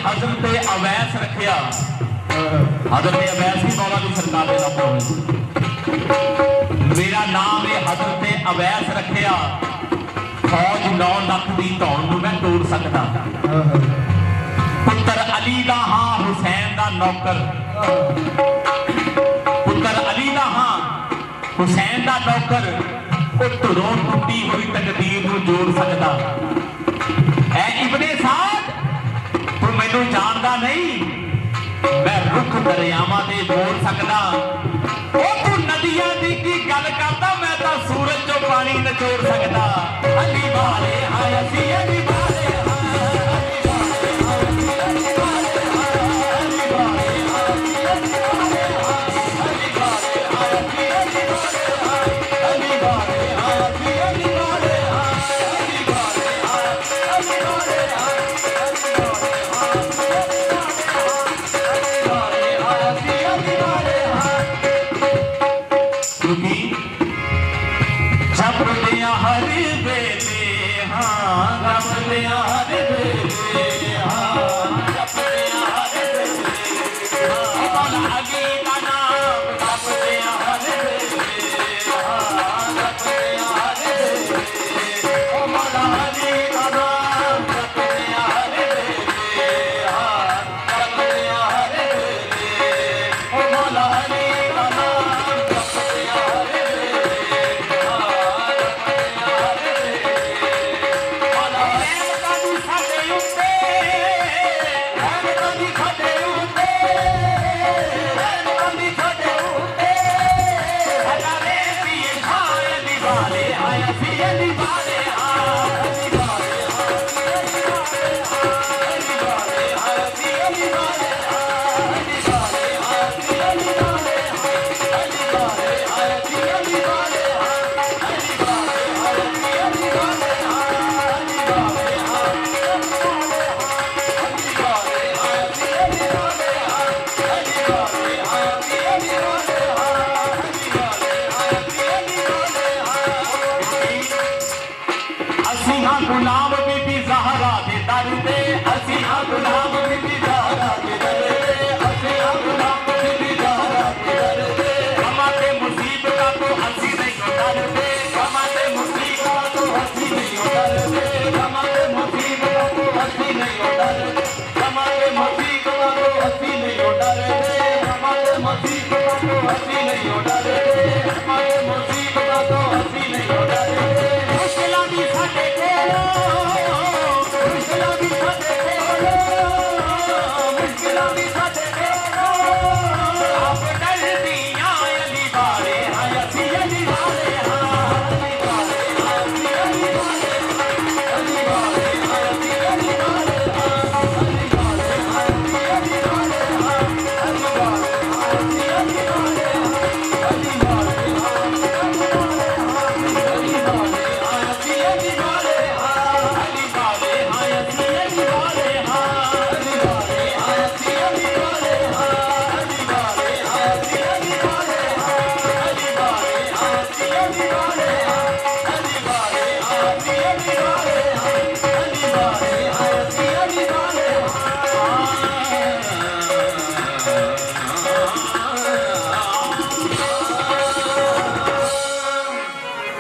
हजरत अवैस रखिया। हजरत अवैस की मौला की सरकार के नाम मेरा नाम है हजरत अवैस रखिया। फौज 9 लाख की धौन नूं मैं तोड़ सकता। पुत्र अली दा हां हुसैन दा नौकर। पुत्र अली दा हां हुसैन दा नौकर। धुरों टुटी हुई तकदीर नूं जोड़ सकता। ऐ इब्ने साद तू मैनू जानदा नहीं। मैं रुख दरियावां दे बोल सकदा। ओ तू नदियां दी की गल करदा। मैं तां सूरज चों पानी निचोड़ सकदा। अली वाले हां असी अली वाले हां। गुलाम बीबी ज़हरा दे दर पे। असी हां गुलाम बीबी ज़हरा दे दर पे। असी हां गुलाम बीबी ज़हरा दे दर पे। हमारे मुसीबत तो हंसी नहीं डरते। हमारे मुसीबत तो हंसी नहीं डरते। हमारे मुसीबत तो हंसी नहीं डरते। हमारे मुसीबत तो हंसी नहीं डरते। हमारे मुसीबत तो हंसी नहीं डरते। हमारे मुसीबत तो हंसी नहीं डरते। मुश्किलां दी साडे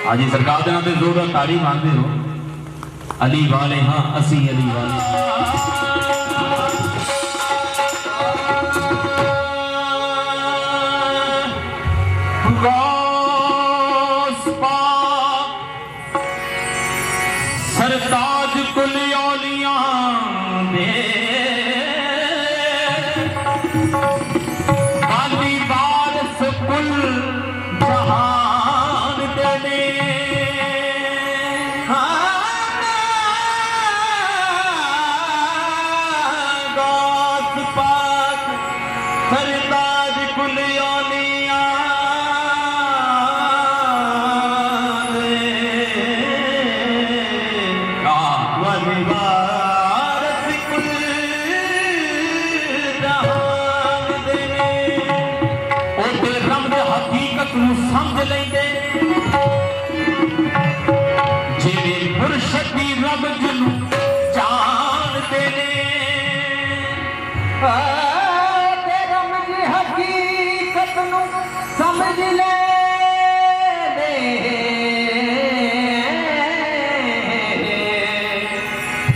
हाँ जी सरकार के नाम से जोरदार ताड़ी मारते हो। अली वाले हाँ असी अली वाले। सरताज कुल औलिया दे बाली बारस कुल जहान दे। तेरा मुझे हकीकत नू समझ ले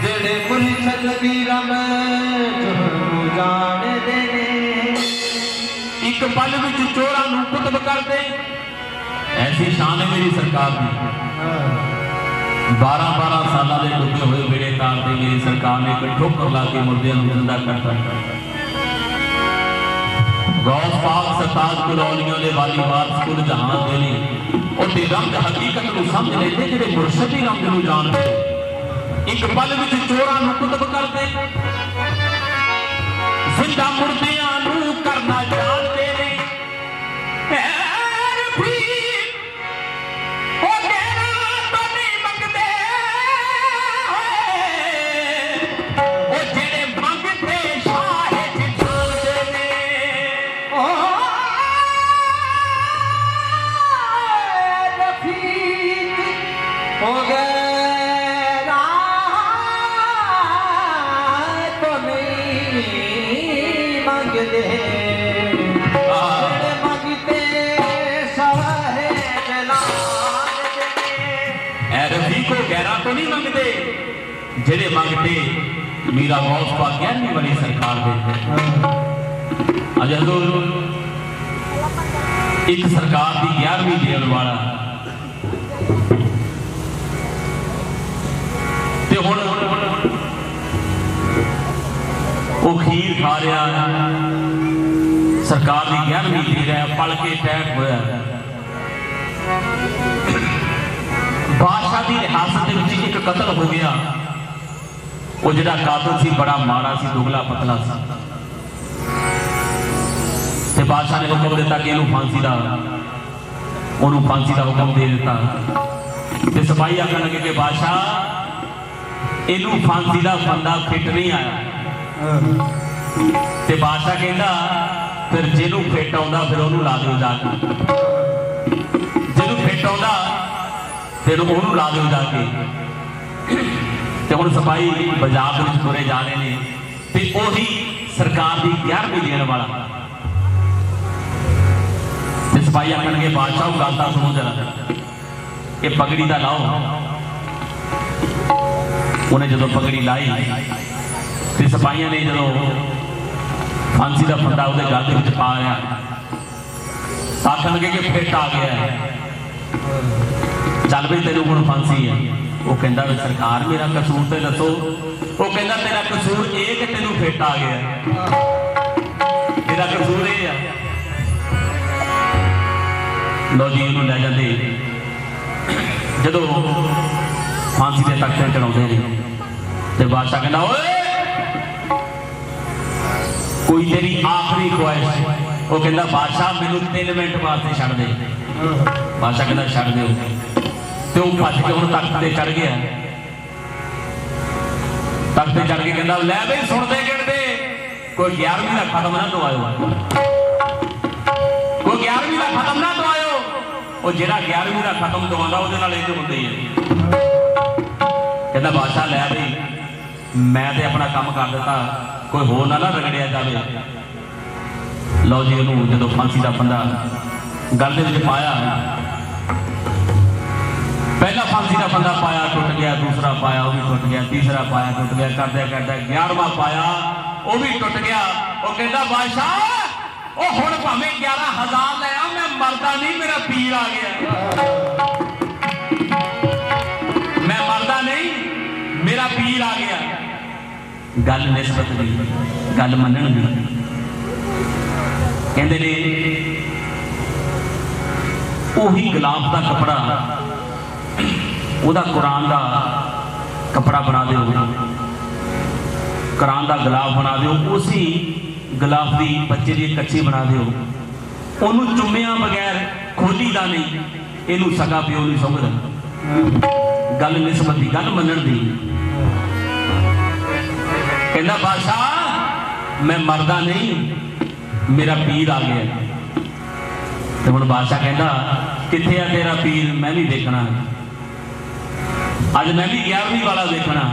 जेड़े मुर्शद पीर मैं जान देने एक पल विच चोरां नूं कुतब कर दे। ऐसी शान है मेरी सरकार की। 12-12 साल के डुबे हुए बेड़े तार के मेरी सरकार ने एक ठोकर ला के मुर्दे जिंदा करता। गौस पाक सरताज कुलौनियों ने वाली वारस कुल जहां देने और रंग हकीकत को समझ लेते जेडे मुर्शद ही रंग नूं जानदे। एक पल विच चोरां नूं कुतब कर दे जिंदा मुर्दियां नूं करना जानते ने। हो गए तो नहीं मंगते मंगते सवारे रफी को गहरा तो नहीं मंगते जेड़े मंगते मीरा गौस पाक 11वीं वाली सरकार दे। अज हजूर एक सरकार की 11वीं देने वाला वो खीर खा रहा सरकार की 11वीं दे रहा पल के अटैक होया। बादशाह की रियासत में एक कतल हो गया। वो जिहड़ा कातिल सी बड़ा माड़ा सी दुबला पतला सी ते बादशाह ने हुक्म दिता कि इहनूं फांसी दा उहनूं फांसी दा हुक्म दे दिता। ते सिपाही आखण लगे कि बादशाह इहनूं फांसी दा फंदा फिट नहीं आया। ते बादशाह कहंदा फिर जिहनूं फिट आउंदा फिर उहनूं ला दिओ जाके जिहनूं फिट आउंदा फिर उहनूं ला दिओ जाके। ते हुण सिपाही बाजार दे विच तुरे जा रहे हैं ते ओही सरकार की 11वीं देण वाला ते सिपाही आखणगे बादशाह गल तां सुणो जरा ये पगड़ी दा लाओ। उन्हें जो पगड़ी लाई तो सिपाहियों ने जो फांसी का फंदा वो गल में पाया आखन लगे कि फिट आ गया है चल भी तेन हूँ फांसी है। वो कहता भी सरकार मेरा कसूर तो दसो। वो कहता तेरा कसूर ये कि तेन फिट आ गया तेरा कसूर ये है। लो जी उन्होंने लै जाते जो फांसी के तख्ते चढ़ाते हैं तो बादशाह कहता ओए कोई तेरी आखिरी ख्वाहिश। वो कहता बादशाह मैनू 3 मिनट वास्ते छड़ दे। बादशाह कहता छड़ दो तो वो भज के हूँ तख्त से चढ़ गया। तख्त से चढ़ के कहता लै बई सुनते गिनते कोई 11वीं का खत्म ना तो आयो कोई 11वीं का खत्म ना तो आयो। वो जो 11वीं का खत्म दवादा वो होंगे ही है। कहता बादशाह लै बई मैं तो अपना काम कर दिता कोई होर ना रगड़िया जाए। लो जी उन्होंने जो फांसी का फंदा गल के पाया पहला फांसी का फंदा पाया टुट गया दूसरा पाया वो भी टुट गया तीसरा पाया टुट गया करदे करदे 11वां पाया वो भी टुट गया। वो कहता बादशाह वो हुण भावें 11,000 ले आ मैं मरदा नहीं मेरा पीर आ गया। मैं मरदा नहीं मेरा पीर आ गया। गल निस्बत दी गल मनण दी कहंदे ने उही गुलाब का कपड़ा उहदा कुरान का कपड़ा बना दो कुरान का गुलाब बना दो उसी गुलाब की बच्चे की कच्ची बना दो उन्होंने चुम्मिया बगैर खोली का नहीं इनू सगा प्यो नहीं समझदा। गल निस्बत की गल मनण दी कहना बादशाह मैं मरदा नहीं मेरा पीर आ गया। तो हुण बादशाह कहता किथे आ तेरा पीर मैं भी देखना अज मैं भी 11वीं वाला देखना।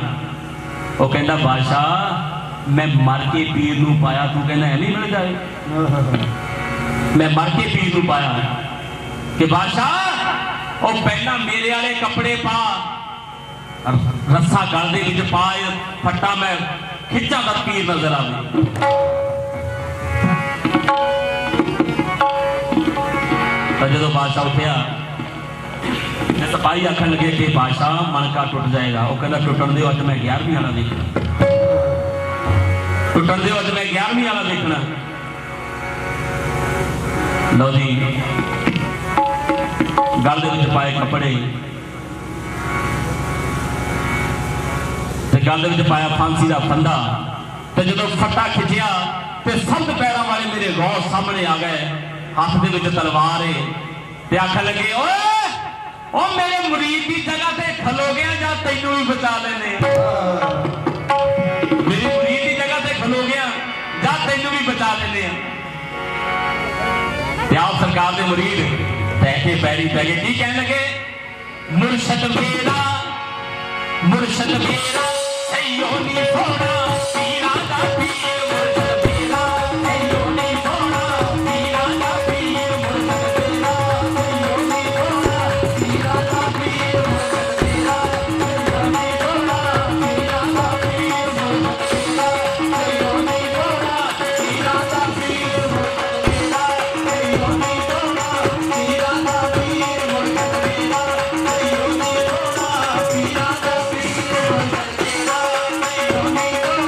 वो कहता बादशाह मैं मर के पीर नूं पाया, तू कहना है नहीं मिल जाए। मैं मर के पीर नूं पाया कि बादशाह ਉਹ ਪਹਿਲਾਂ ਮੇਰੇ वाले कपड़े पा, रस्सा गल दे विच पा, फट्टा मैं खिच्चा दा पीर नजर आवे। तो जो बादशाह उठिया ते सिपाही आखन लगे कि बादशाह मनका टुट जाएगा। वो कहता टुटन दो, अज मैं 11वीं वाला देखना, टुटन दो, अज मैं 11वीं वाला देखना। लो जी गल दे विच पाए कपड़े ते गल दे विच पाया फांसी दा फंदा, ते जदों फट्टा खिंचिया ते सब पैरों वाले मेरे गौर सामने आ गए, हाथ दे विच तलवार है ते आखन लगे ओए ओ मेरे मुरीद की जगह ते खलो गया जा तैनू भी बचा लेने, मेरी मुरीद की जगह ते खलो गया जा तैनू भी बचा लेने। आप सरकार के मुरीद तैके पैरी पै गए, की कहने लगे मुर्शद मेरा सैयो नी सोना पीरा दा पीर, मुर्शद मेरा सैयो नी सोना पीरा दा पीर, मुर्शद मेरा सैयो नी सोना पीरा दा पीर, मुर्शद मेरा सैयो नी सोना पीरा दा पीर, मुर्शद मेरा सैयो नी सोना पीरा दा पीर, मुर्शद मेरा सैयो नी सोना पीरा दा पीर, मुर्शद मेरा सैयो नी सोना पीरा दा पीर, मुर्शद मेरा सैयो नी सोना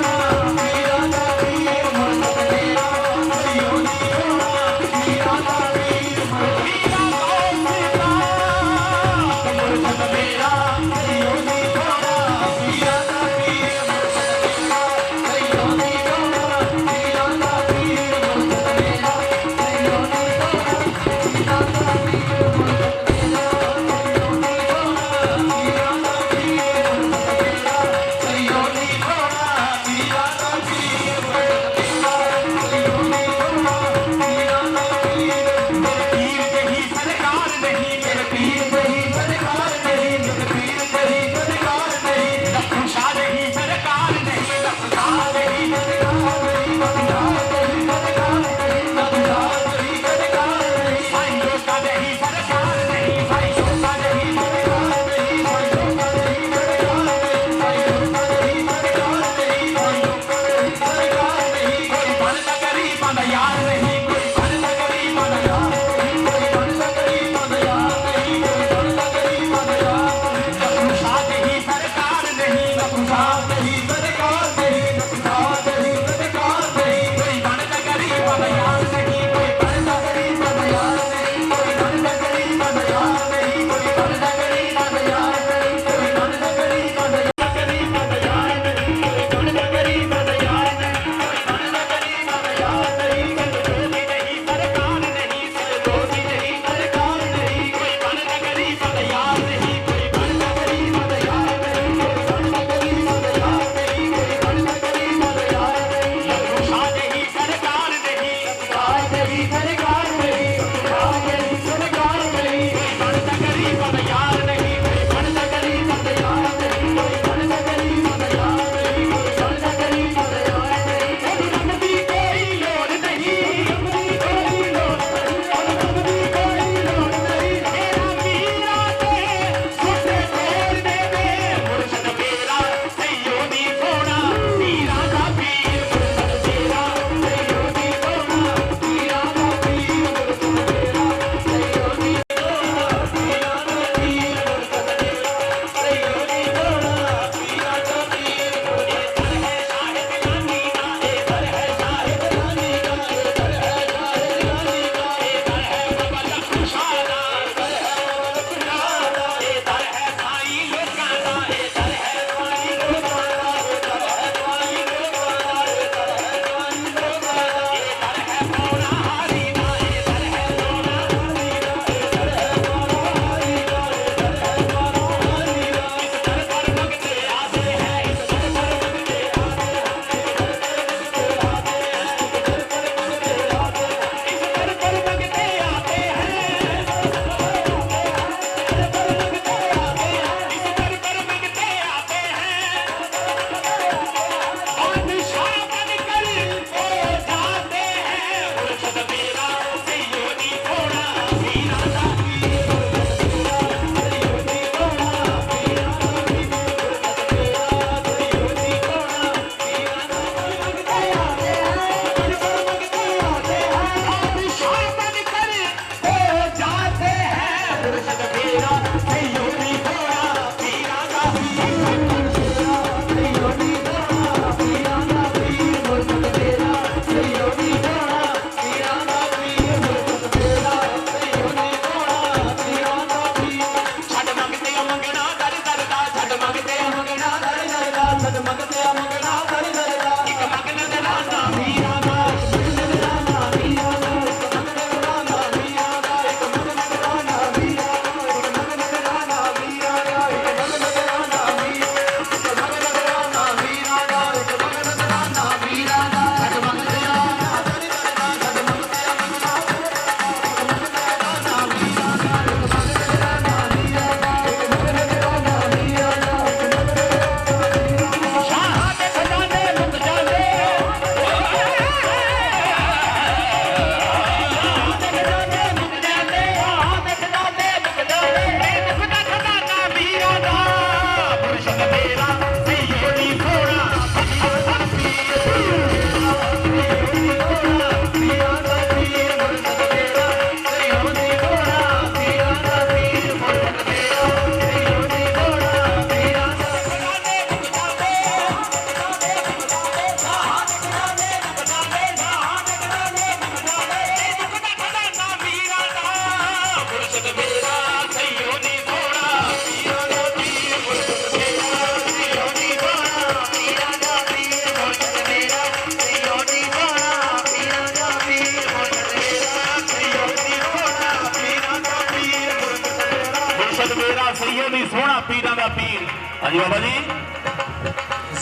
भी सोना पीरा का पीर। हाँ जी बाबा जी।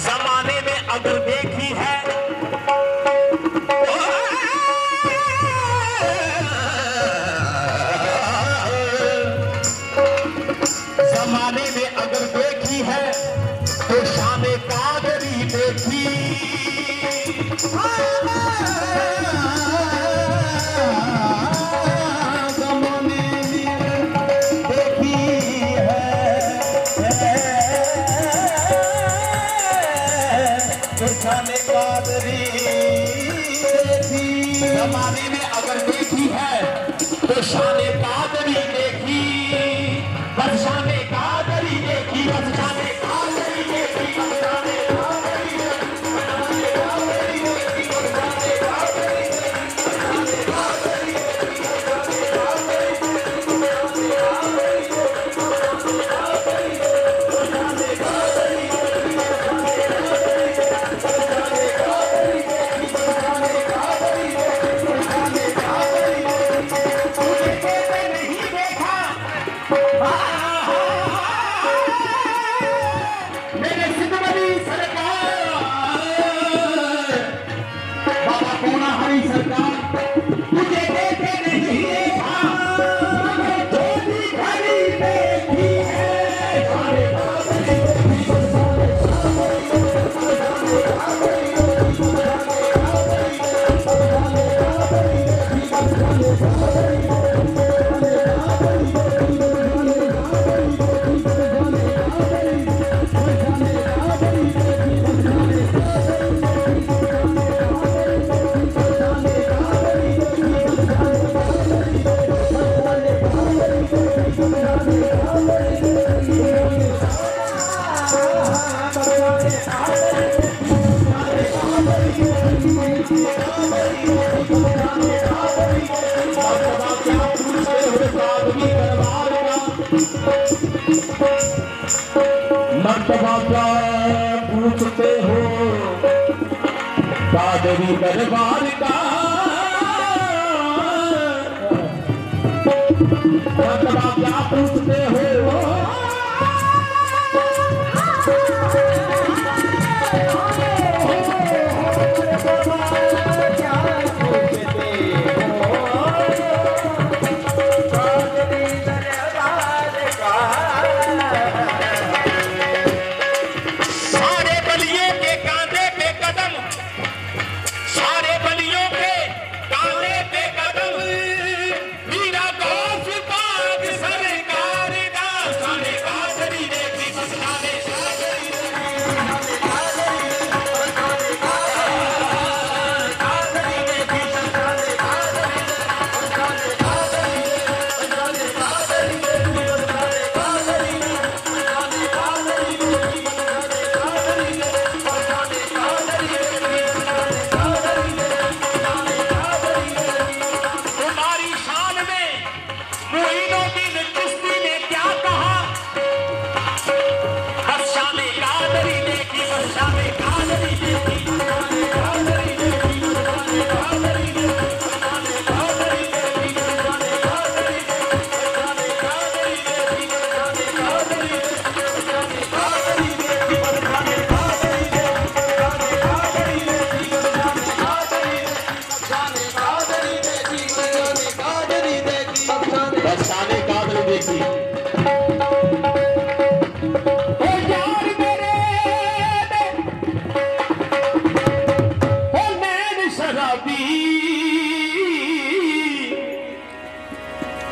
जमाने में अगर देखी है जमाने में अगर देखी है तो शाने कादरी देखी। जमाने में देखी है तो शाने कादरी देखी। जमाने में अगर देखी है तो शाने कादरी देखी। बस शाने कादरी देखी, बस शाने कादरी देखी, बस शाने कादरी देखी, बस शाने कादरी देखी, बस शाने कादरी देखी, बस शाने कादरी देखी, बस शाने कादरी देखी, बस शाने कादरी देखी, बस शाने कादरी देखी, बस शाने कादरी देखी, बस शाने कादरी देखी, बस शाने कादरी देखी, बस शाने कादरी देखी। तुझे कैसे नहीं देखा मेरे सिद्धवली सरकार, बाबा पूना हरी सरकार, तुझे देखे नहीं देखा, तुझे चोरी घड़ी देखी है। सारे कादरी देखी, सारे कादरी देखी, सारे कादरी देखी, सारे कादरी देखी, सारे कादरी देखी, सारे कादरी देखी। मर्तबा क्या पूछते हो कादरी दरबार का। मर्तबा क्या पूछते हो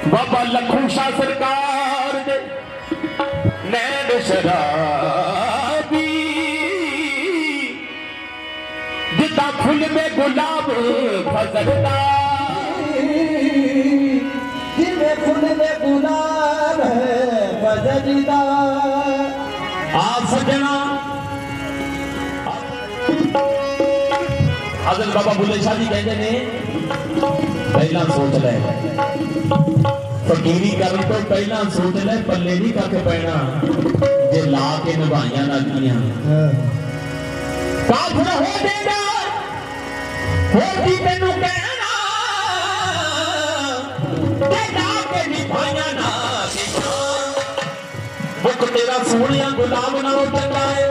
बाबा लखू शाह सरकार दे नैन शराबी जिदा फुल में गुलाब फजलदा जिन्हें फुल में गुलाब है फजलदा। आप सजना हजरत बाबा बुल्ले शाह जी कहते ने पहला सोच ले फकीरी करन तो पहला सोच ले पल्ले नहीं कख पैना जे ला के निभाइया नागियां काफर हो देगा होती तेनू कहना जे ला के निभाइया नागियां वो तेरा सोनिया गुलाब नालों चंगा है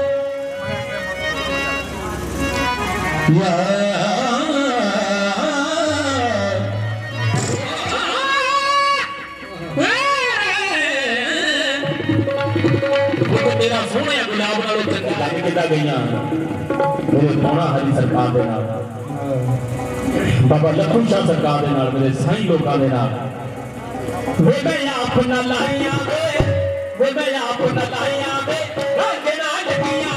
तेरा सोने गुलाब नालों चंगी लग किदा गईयां मेरे सोना हरी सरकार दे नाल बाबा लखन शाह सरकार दे नाल मेरे साईं लोकां दे नाल वे मैं अपना लाइयां वे मैं अपना लाइयां वे जना जगियां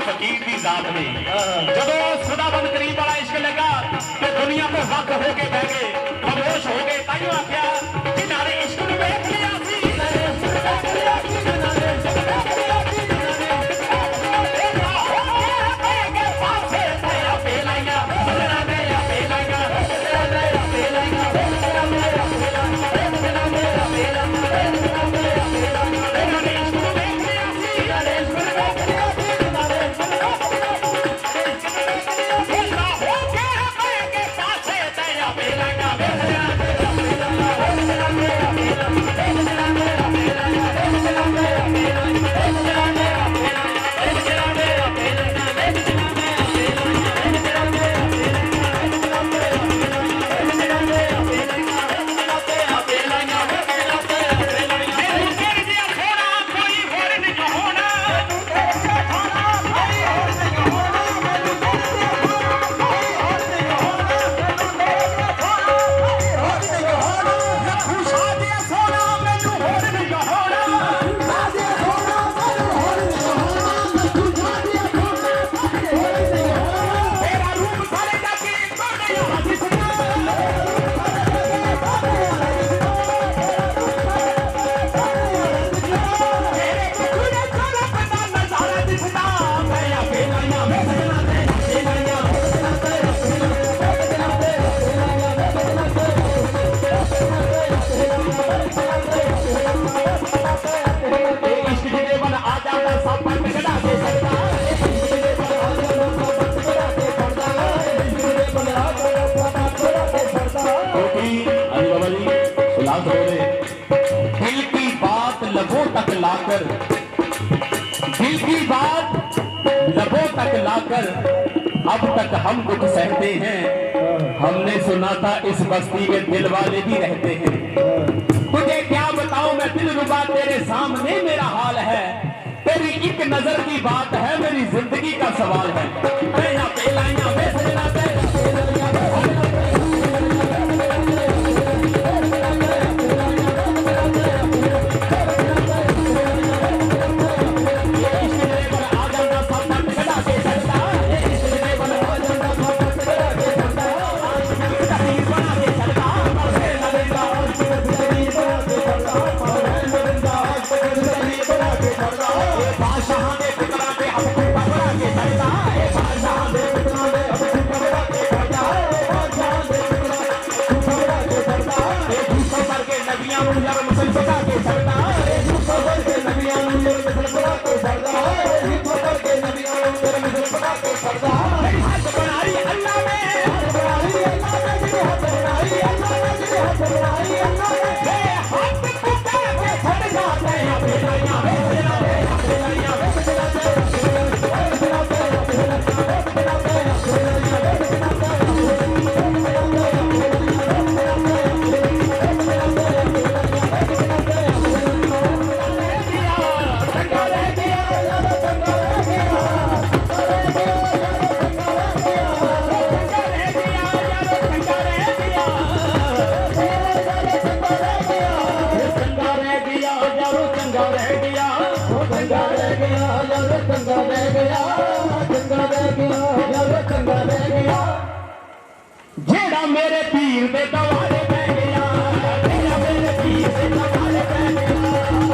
फकीर की जात में जदों खुदाबंद करीम वाला इश्क लगा तो दुनिया तो वक्त हो के बह गए खामोश हो गए ताइयों आख्या किनारे इश्क नूं वेख लिया सी कर, दिल की बात लबों तक लाकर अब तक हम दुख सहते हैं। हमने सुना था इस बस्ती में दिल वाले भी रहते हैं। तुझे क्या बताऊं मैं दिलरुबा, तेरे सामने मेरा हाल है। तेरी एक नजर की बात है, मेरी जिंदगी का सवाल है। पहला पहलाइयां में सजना जेड़ा मेरे पीर दे दवारे बह गया, जेड़ा मेरे पीर दे दवारे बह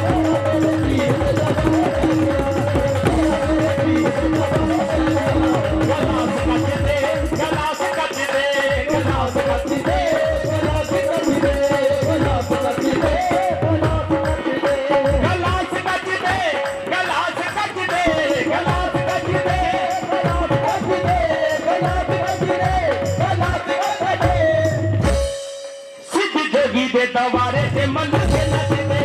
दे दवारे से मन के नचते,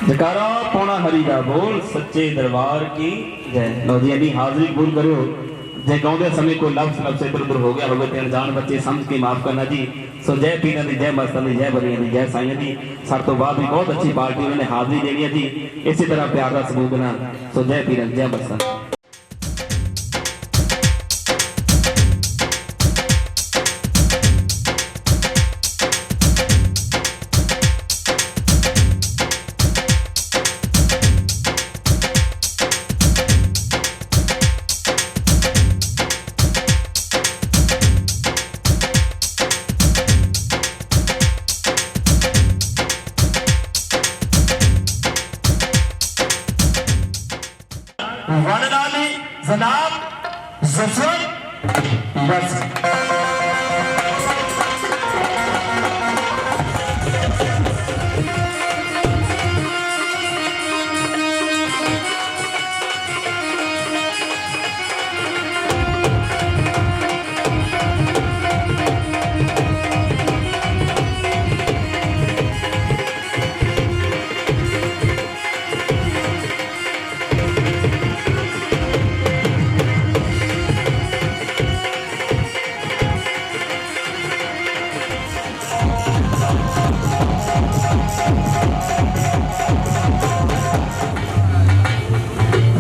जकारा पौना हरी दा बोल सच्चे दरबार की जय। लो जी अभी हाजिरी कबूल करो। जे गाँव समय कोई लफ्ज इधर उधर हो गया होगा तो अनजान बच्चे समझ के माफ करना जी। सो जय पीना दी, जय मस्तां दी, जय बलियां दी, जय साईं दी। सारे तो बाद भी बहुत अच्छी पार्टी उन्होंने हाजिरी देनी है जी, इसी तरह प्यार का सबूत देना। सो जय पीना दी, जय मस्तां। वनडाली जनाब जसवंत बस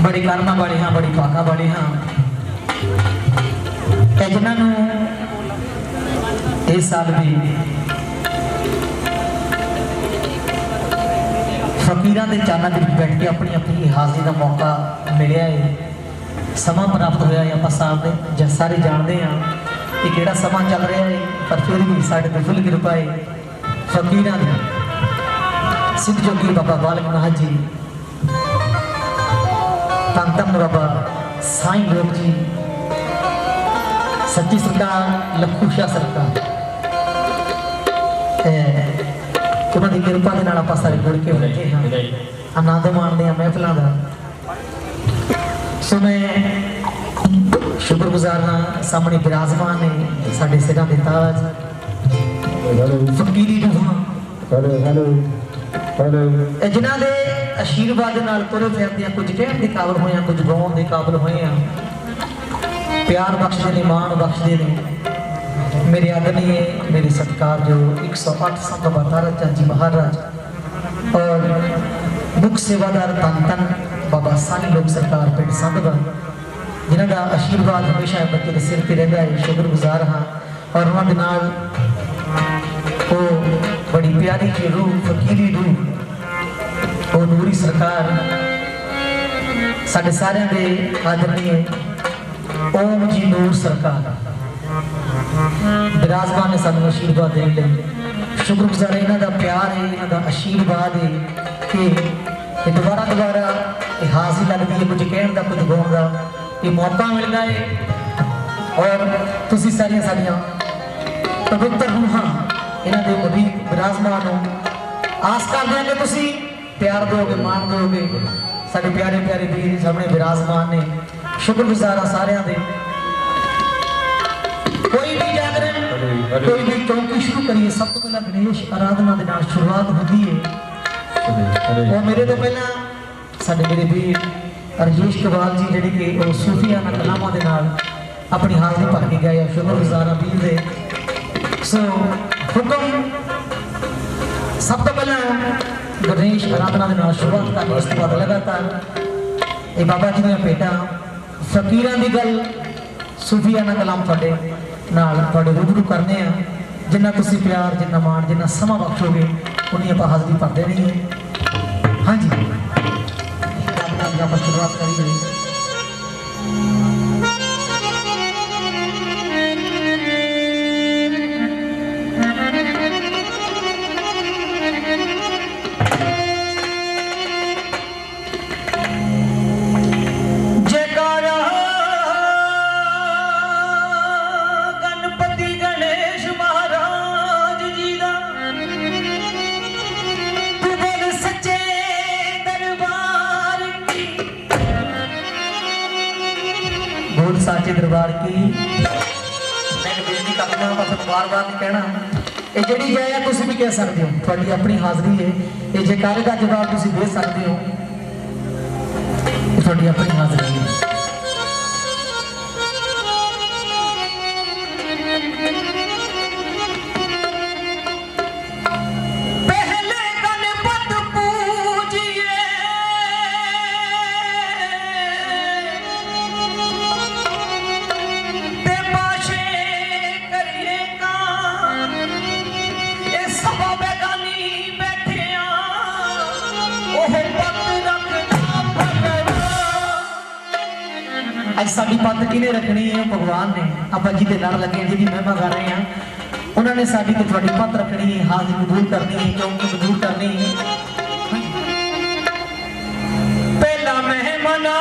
बड़ी करना बड़े हाँ, बड़ी पाका बड़े हाँ। जिन्होंने इस साल भी फकीरां दे चाना दे विच बैठ के अपनी अपनी हाज़री का मौका मिलिया है, समा प्राप्त होया है। आपां सारे जानते हैं कि किहड़ा समा चल रहा है, पर फिर भी साडे ते फुल कृपा है फकीरां दी। सिद्ध जोगी बाबा बालक नाथ जी, धन धन बाबा साईं लोक जी, सच्ची सरकार लखू शाह सरकार, उन्होंने कृपा के नाल आपां सारे जुड़ के बैठे हाँ, आनंद माणदे हैं महफिलों का। सो मैं शुक्रगुजार हाँ, सामने विराजमान ने साडे सिरां दे ताज फकीरी रूहां जिन्हां दे आशीर्वाद नाल तुरे फिरदे कुछ कहण दे काबिल होए, कुछ गाउण दे काबिल होए, प्यार बख्शदे ने, मान बख्शदे ने। मेरे आदरणीय मेरे सत्कार जो 108 संत अवतार चंद जी महाराज और मुख्य सेवादार धन धन बाबा साईं लोक सरकार पिंड संधवा, जिन्हां दा आशीर्वाद हमेशा बच्चे के सिर पर रहिंदा है, शुक्रगुजार हाँ। और उन्हां दे नाल वो बड़ी प्यारी जी रूह, फकीरी रूह, वो नूरी सरकार साडे सारियां दे आदरणीय ओम जी नूर सरकार विराजमान ने सानू आशीर्वाद देने लई। शुक्रगुजार इन्हां दा प्यार है, इन्हां दा आशीर्वाद है कि दोबारा दोबारा हाज़री लगती है, कुछ कहण दा कुछ गाउण दा ये मौका मिलता है। और तुसीं सारियां साडियां पवित्र रूहां इन्हां दे मुरीद विराजमान हो, आस करदे हां कि तुसीं प्यार दोगे, मान दोगे। साडे प्यारे प्यारे वीर सामने विराजमान ने, शुक्रगुजार हाँ सारियां दे। कोई भी जागरण, कोई भी चौकी शुरू करिए, सब तो पहला गणेश आराधना के नाल शुरुआत होती है। और मेरे तो पहला साडे मेरे वीर रजेश कबाल जी जिहड़े कि सूफियाना कलामां दे नाल अपनी हाज़री भर के गए, शुक्रगुजार हाँ वीर दे। सो हुक्म सब तो पहला गणेश आराधना के नाल शुरुआत करनी, उस बाद लगातार ये बाबा जी ने भेटा फकीरां दी गल सूफियाना कलाम तुहाडे नाल तुहाडे रूबरू करने हैं। जिन्ना तुसीं प्यार, जिन्ना मान, जिन्ना समा बख्शोगे उन्नी आपां हाज़री भरते रहिए। हाँ जी, आपां शुरुआत करी गई। साचे दरबार की मैं बेनती करना, बस बार बार नहीं कहना, ये जी जय है तुम भी कह सकते हो, थोड़ी अपनी हाज़री है, ये जयकारे का जवाब तुम दे सकते हो, थोड़ी अपनी हाज़री है। अज साडी पत किने रखनी है, भगवान ने। आप जी के लड़ लगे जी महिमा गा रहे हैं, उन्होंने साडी ते थोड़ी पत रखनी है, हाज़री कबूल करनी है, चौकी कबूल करनी है। पहला मेहमाना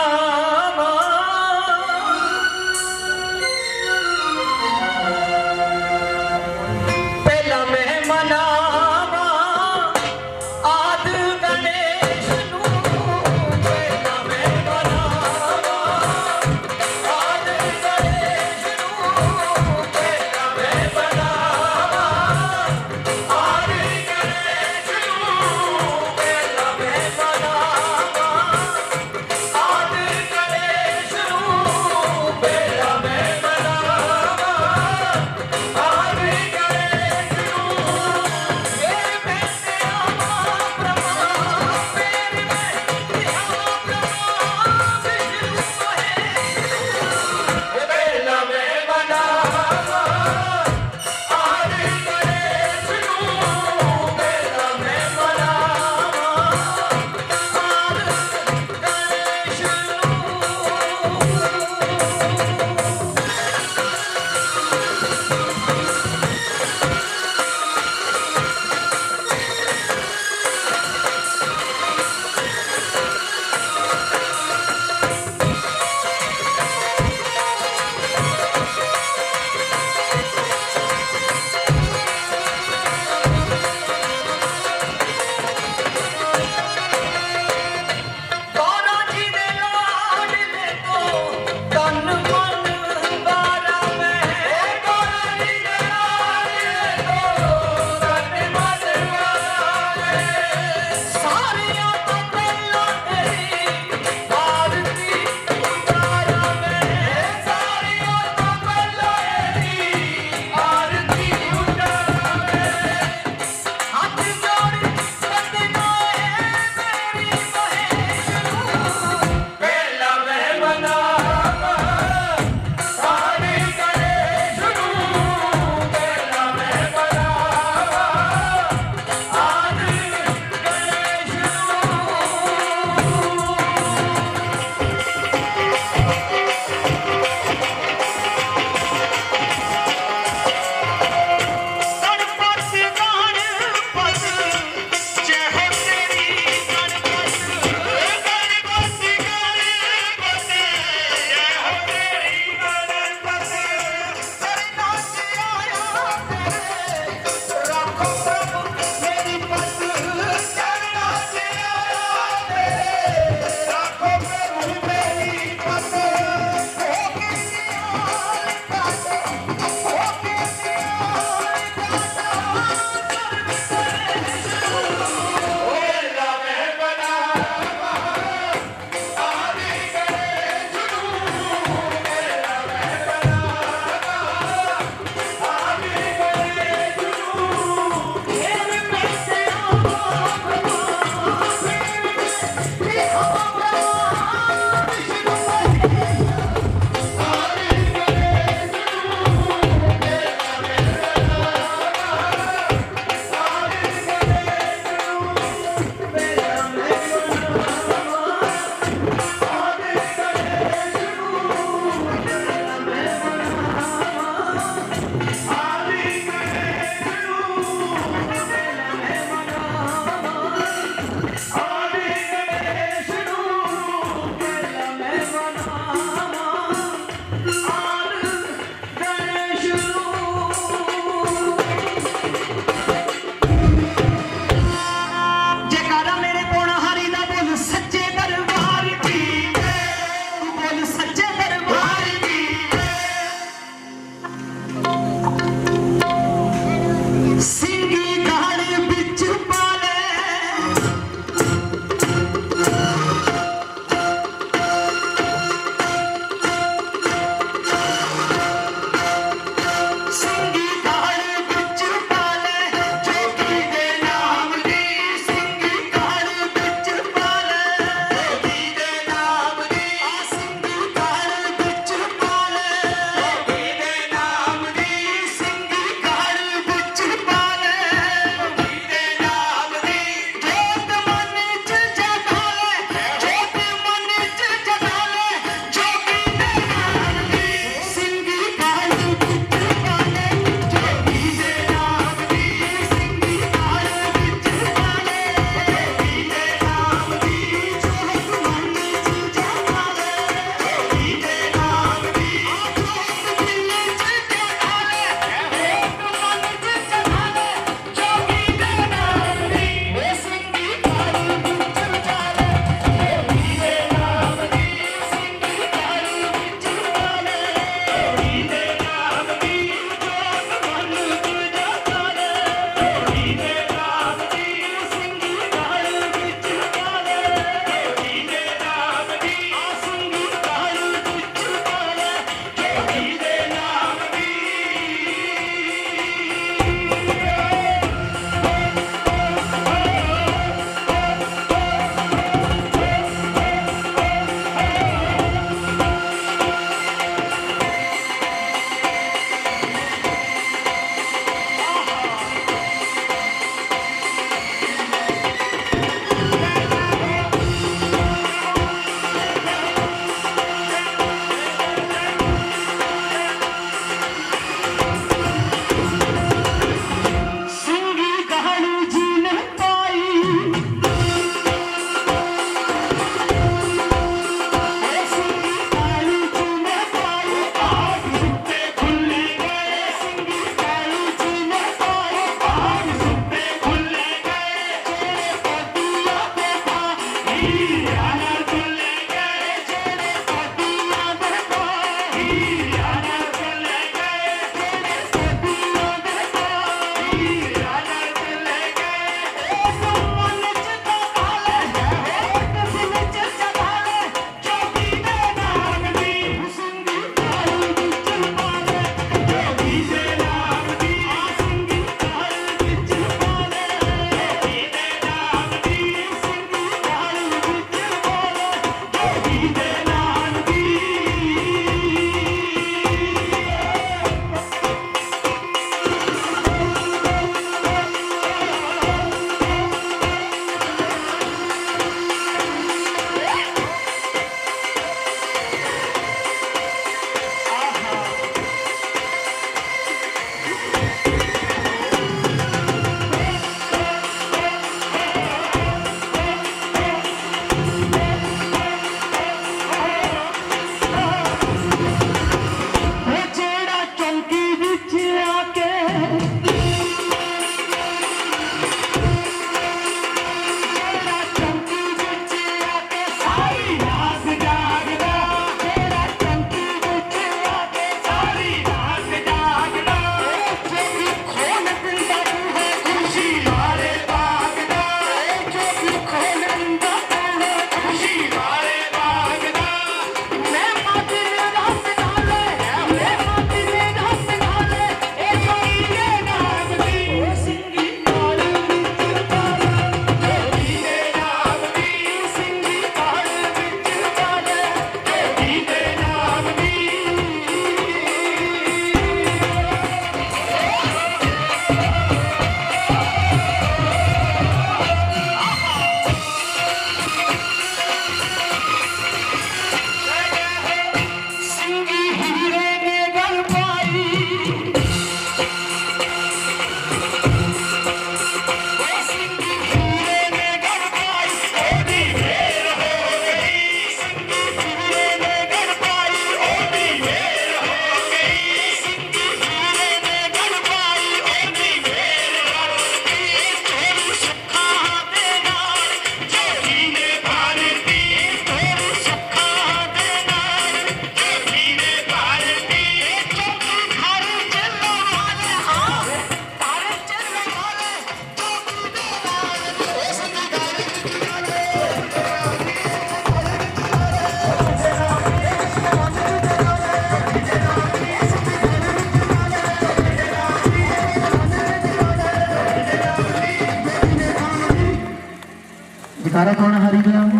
जयकारा कौन हरि गुलाम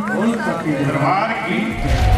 दरबार की